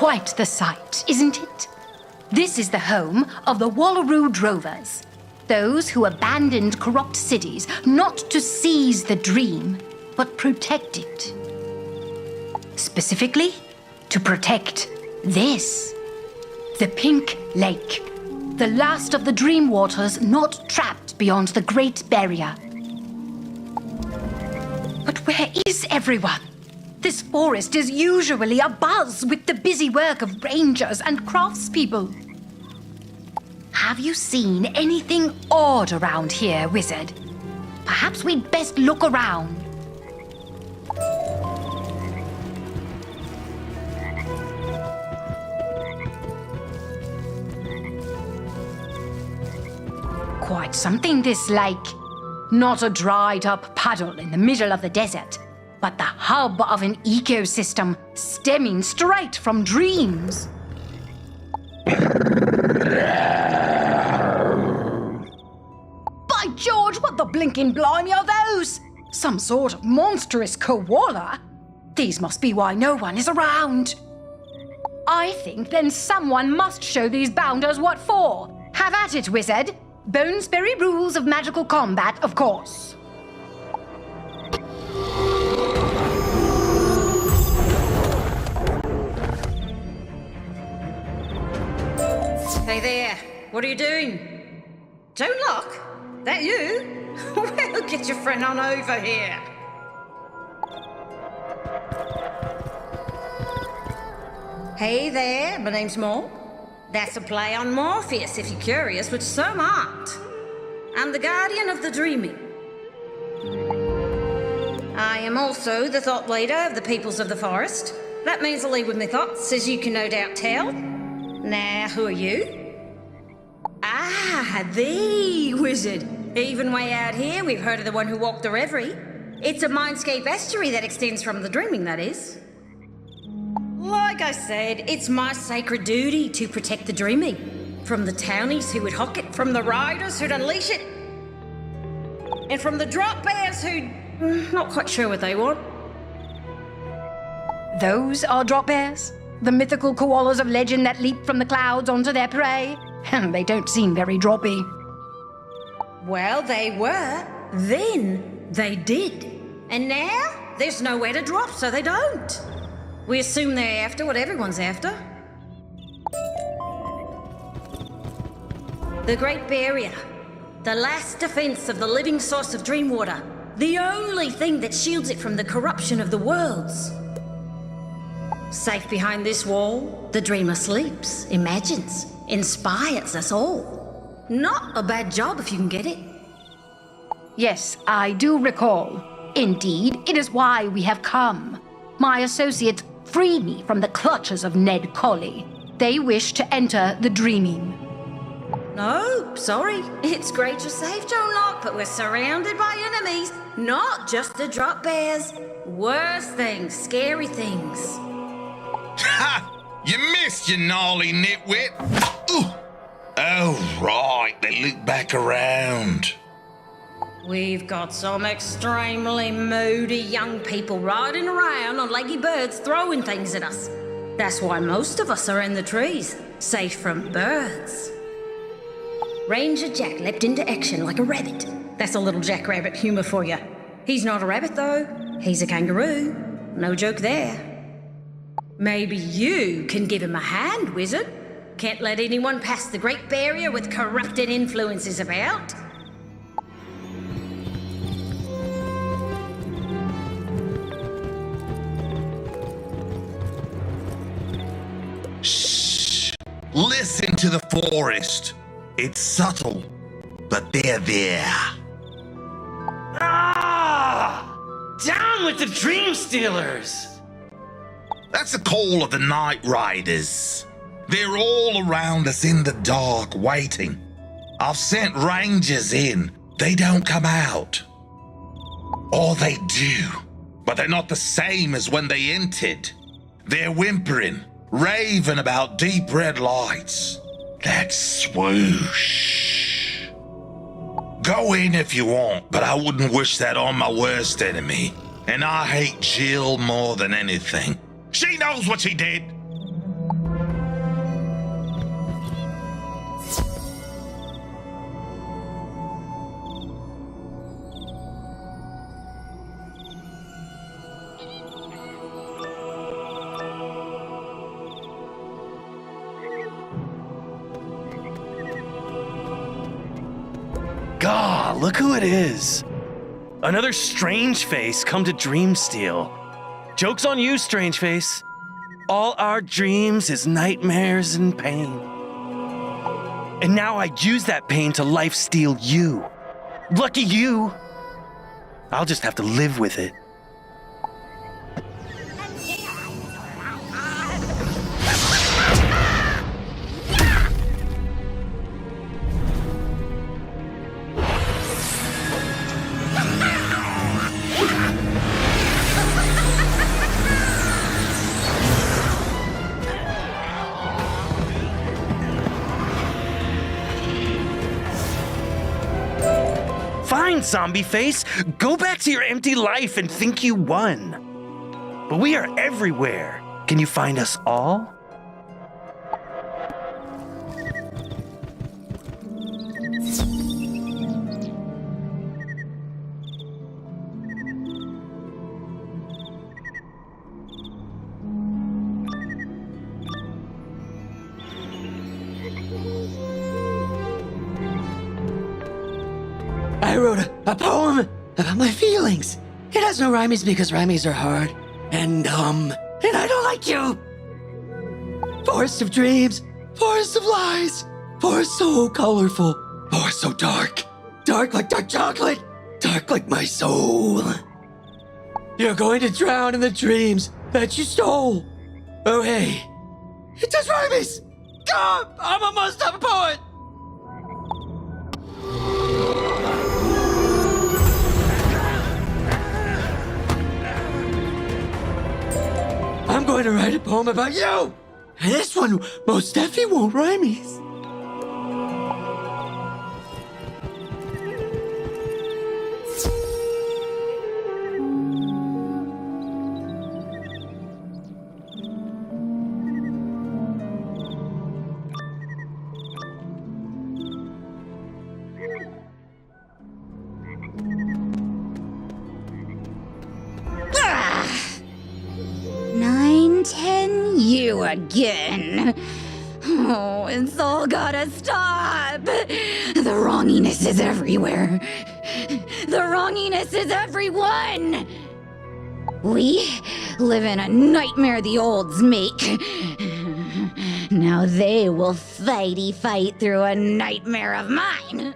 Quite the sight, isn't it? This is the home of the Wallaru drovers. Those who abandoned corrupt cities not to seize the dream, but protect it. Specifically, to protect this. The Pink Lake. The last of the dream waters not trapped beyond the Great Barrier. But where is everyone? This forest is usually abuzz with the busy work of rangers and craftspeople. Have you seen anything odd around here, Wizard? Perhaps we'd best look around. Quite something, this lake. Not a dried-up puddle in the middle of the desert, but the hub of an ecosystem stemming straight from dreams. By George, what the blinking blimey are those? Some sort of monstrous koala? These must be why no one is around. I think then someone must show these bounders what for. Have at it, Wizard. Bonesberry rules of magical combat, of course. Hey there, what are you doing? Don't lock? That you? Well, get your friend on over here. Hey there, my name's Mo. That's a play on Morpheus, if you're curious, which some aren't. I'm the guardian of the dreaming. I am also the thought leader of the peoples of the forest. That means I lead with my thoughts, as you can no doubt tell. Now, who are you? Ah, the wizard. Even way out here, we've heard of the one who walked the reverie. It's a mindscape estuary that extends from the dreaming, that is. Like I said, it's my sacred duty to protect the dreaming. From the townies who would hawk it, from the riders who'd unleash it, and from the drop bears who'd... not quite sure what they want. Those are drop bears? The mythical koalas of legend that leap from the clouds onto their prey? And they don't seem very droppy. Well, they were. Then they did. And now, there's nowhere to drop, so they don't. We assume they're after what everyone's after. The Great Barrier. The last defense of the living source of dream water. The only thing that shields it from the corruption of the worlds. Safe behind this wall, the dreamer sleeps, imagines, inspires us all. Not a bad job if you can get it. Yes, I do recall. Indeed, it is why we have come. My associates freed me from the clutches of Ned Colley. They wish to enter the dreaming. No, sorry. It's great you're safe, Joan Locke, but we're surrounded by enemies. Not just the drop bears. Worse things, scary things. Ha! You missed, you gnarly nitwit! Ooh. Oh, right, they loop back around. We've got some extremely moody young people riding around on leggy birds throwing things at us. That's why most of us are in the trees, safe from birds. Ranger Jack leapt into action like a rabbit. That's a little jackrabbit humour for you. He's not a rabbit, though. He's a kangaroo. No joke there. Maybe you can give him a hand, wizard. Can't let anyone pass the Great Barrier with corrupted influences about. Shh! Listen to the forest. It's subtle, but they're there. Ah! Down with the Dream Stealers! That's the call of the Night Riders. They're all around us in the dark, waiting. I've sent rangers in. They don't come out. Or they do, but they're not the same as when they entered. They're whimpering, raving about deep red lights. That swoosh. Go in if you want, but I wouldn't wish that on my worst enemy. And I hate Jill more than anything. She knows what she did. Ah, look who it is. Another strange face come to Dreamsteal. Joke's on you, strange face. All our dreams is nightmares and pain. And now I use that pain to life-steal you. Lucky you. I'll just have to live with it. Fine, zombie face. Go back to your empty life and think you won. But we are everywhere. Can you find us all? I wrote a poem about my feelings. It has no rhymes because rhymes are hard and dumb, and I don't like you. Forest of dreams, forest of lies, forest so colorful, forest so dark. Dark like dark chocolate, dark like my soul. You're going to drown in the dreams that you stole. Oh hey, it does rhymes. God, I'm almost a poet. I'm going to write a poem about you! And this one most definitely won't rhyme. You again. Oh, it's all gotta stop. The wronginess is everywhere. The wronginess is everyone. We live in a nightmare the olds make. Now they will fight through a nightmare of mine.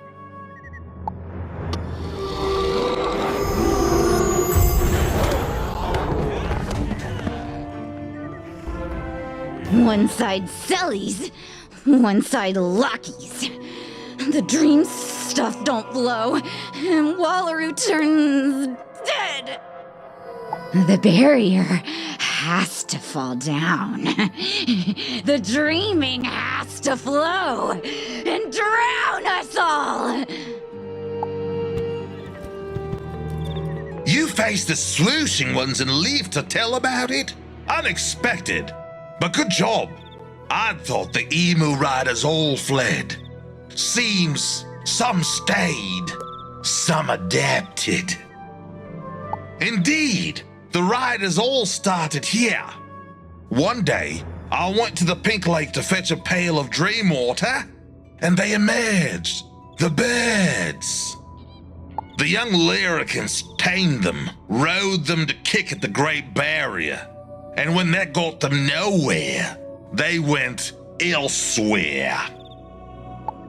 One side Sellies, one side Lockies. The dream stuff don't flow, and Wallaru turns dead. The barrier has to fall down. The dreaming has to flow and drown us all. You face the sleuthing ones and leave to tell about it? Unexpected. But good job. I'd thought the emu riders all fled. Seems some stayed, some adapted. Indeed, the riders all started here. One day, I went to the Pink Lake to fetch a pail of dream water, and they emerged, the birds. The young Lyricans tamed them, rode them to kick at the Great Barrier. And when that got them nowhere, they went elsewhere.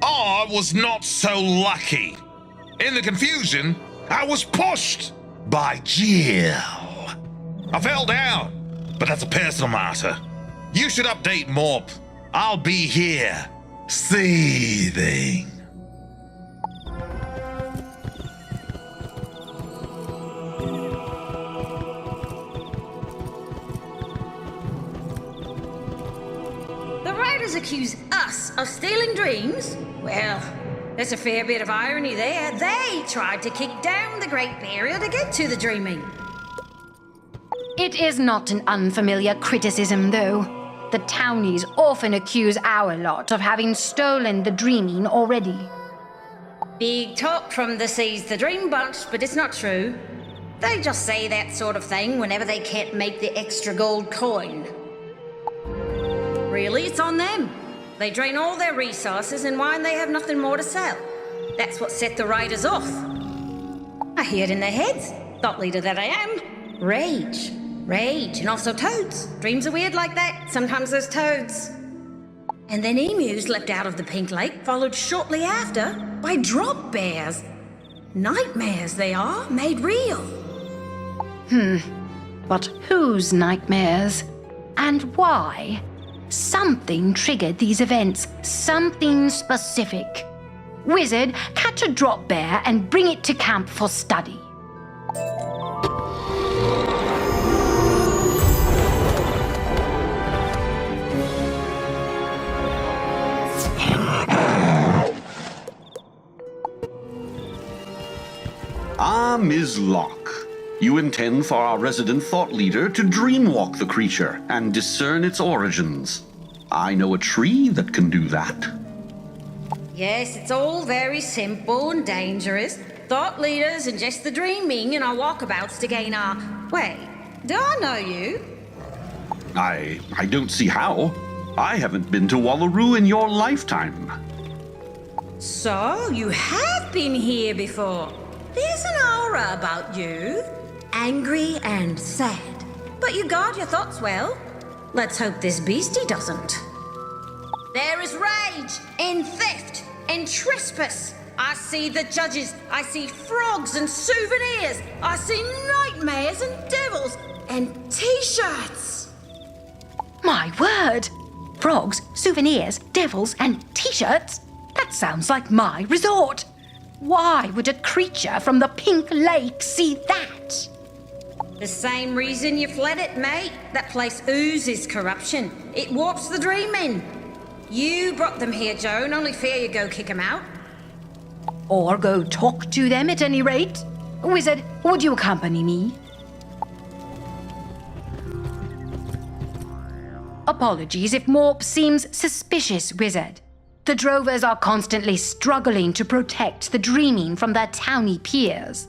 I was not so lucky. In the confusion, I was pushed by Jill. I fell down, but that's a personal matter. You should update Mop. I'll be here, seething. Accuse us of stealing dreams? Well, there's a fair bit of irony there. They tried to kick down the Great Barrier to get to the dreaming. It is not an unfamiliar criticism, though. The townies often accuse our lot of having stolen the dreaming already. Big talk from the Seize the Dream bunch, but it's not true. They just say that sort of thing whenever they can't make the extra gold coin. Really, it's on them. They drain all their resources, and why they have nothing more to sell. That's what set the raiders off. I hear it in their heads, thought leader that I am. Rage, and also toads. Dreams are weird like that. Sometimes there's toads. And then emus leapt out of the pink lake, followed shortly after by drop bears. Nightmares they are, made real. But whose nightmares? And why? Something triggered these events, something specific. Wizard, catch a drop bear and bring it to camp for study. Ms. Locke, you intend for our resident thought leader to dreamwalk the creature and discern its origins. I know a tree that can do that. Yes, it's all very simple and dangerous. Thought leaders ingest the dreaming in our walkabouts to gain our... Wait, do I know you? I don't see how. I haven't been to Wallaru in your lifetime. So, you have been here before. There's an aura about you. Angry and sad. But you guard your thoughts well. Let's hope this beastie doesn't. There is rage and theft and trespass. I see the judges. I see frogs and souvenirs. I see nightmares and devils and t-shirts. My word! Frogs, souvenirs, devils, and t-shirts? That sounds like my resort. Why would a creature from the Pink Lake see that? The same reason you fled it, mate. That place oozes corruption. It warps the dreaming. You brought them here, Joan. Only fair you go kick them out. Or go talk to them at any rate. Wizard, would you accompany me? Apologies if Morp seems suspicious, Wizard. The drovers are constantly struggling to protect the dreaming from their towny peers.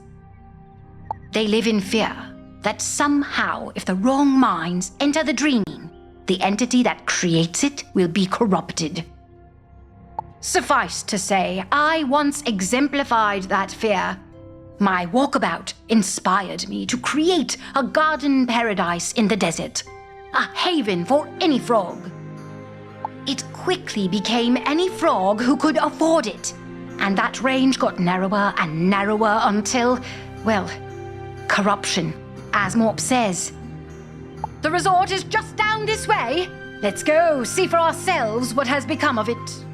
They live in fear that somehow, if the wrong minds enter the dreaming, the entity that creates it will be corrupted. Suffice to say, I once exemplified that fear. My walkabout inspired me to create a garden paradise in the desert, a haven for any frog. It quickly became any frog who could afford it, and that range got narrower and narrower until, well, corruption, as Morp says. The resort is just down this way. Let's go see for ourselves what has become of it.